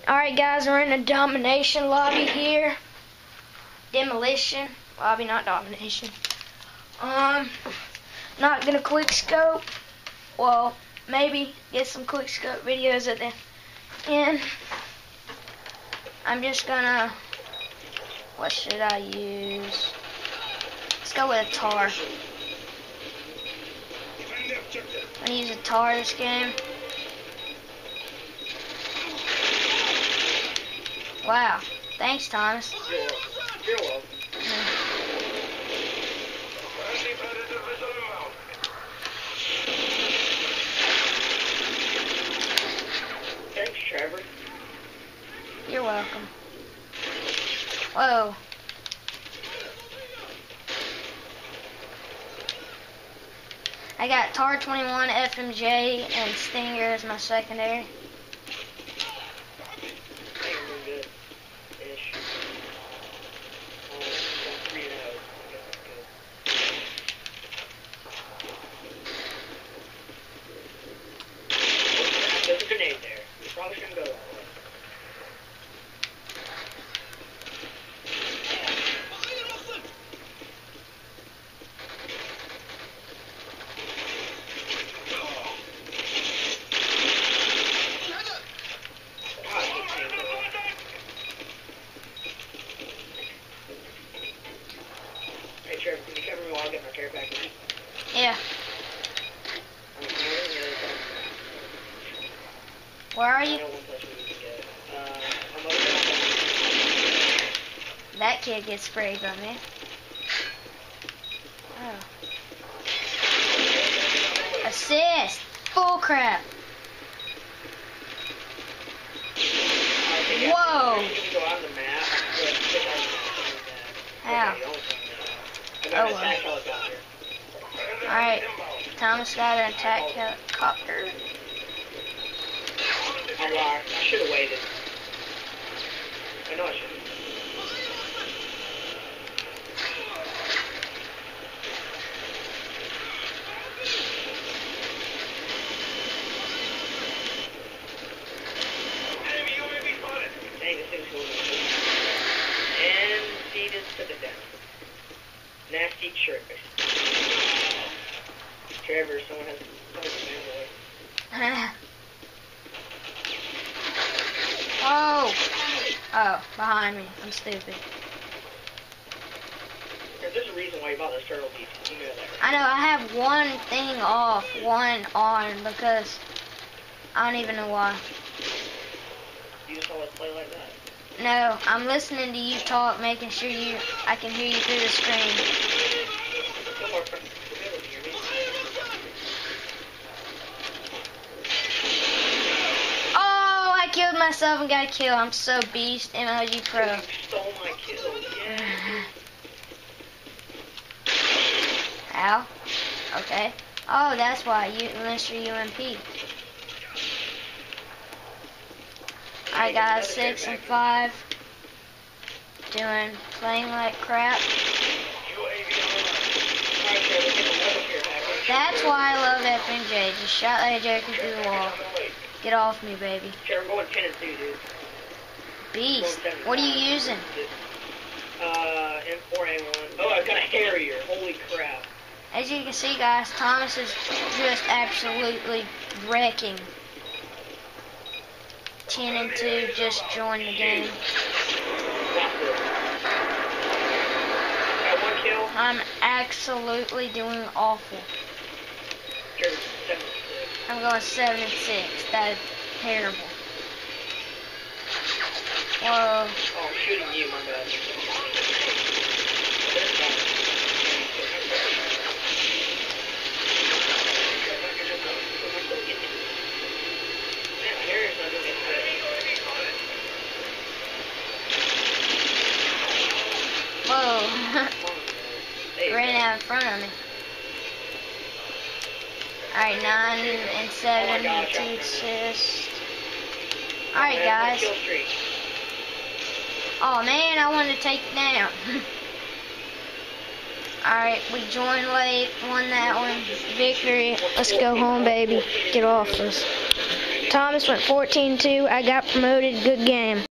Alright guys, we're in a domination lobby here. Demolition lobby, not domination. Not gonna quick scope. Well, maybe get some quick scope videos at the end. I'm just gonna, what should I use? Let's go with a tar. I'm gonna use a tar this game. Wow, thanks Thomas. You're welcome. Thanks, Trevor. You're welcome. Whoa. I got Tar 21, FMJ, and Stinger as my secondary. There's a grenade there. You probably shouldn't go that way. Hey Trevor, can you cover me while I get my care package? Yeah. Where are you? That kid gets sprayed by me. Oh. Assist! Full crap! Whoa! How? Oh well. Alright, Thomas got an attack helicopter. I lied. I should have waited. I know I should have. Dang, this thing's going on. And he just put it down. Nasty trick. Trevor, someone has a man away. Oh! Oh, behind me. I'm stupid. There's a reason why you bought those turtle pieces. You know that, right? I know, I have one thing off, one on, because I don't even know why. You just always play like that? No, I'm listening to you talk, making sure I can hear you through the screen. No more. You'll be able to hear me. Oh, I killed myself and got a kill. I'm so beast, MLG Pro. You stole my kill, yeah. Ow. Okay. Oh, that's why, Mr. UMP. Alright guys, 6 and 5. Playing like crap. That's why I love FNJ. Just shot that joker through the wall. Get off me, baby. I'm going 10 and 2, dude. Beast. What are you using? M4A1. Oh, I've got a Harrier. Holy crap. As you can see, guys, Thomas is just absolutely wrecking. 10 and 2 just joined the game. Got one kill. I'm absolutely doing awful. I'm going 7 and 6. That is terrible. Whoa. Oh, I'm shooting you, my bad. Whoa. Ran out in front of me. Alright, 9 and 7, 2 assists. Alright, guys. Oh man, I wanted to take it down. Alright, we joined late, won that one. Victory. Let's go home, baby. Get off us. Thomas went 14-2. I got promoted. Good game.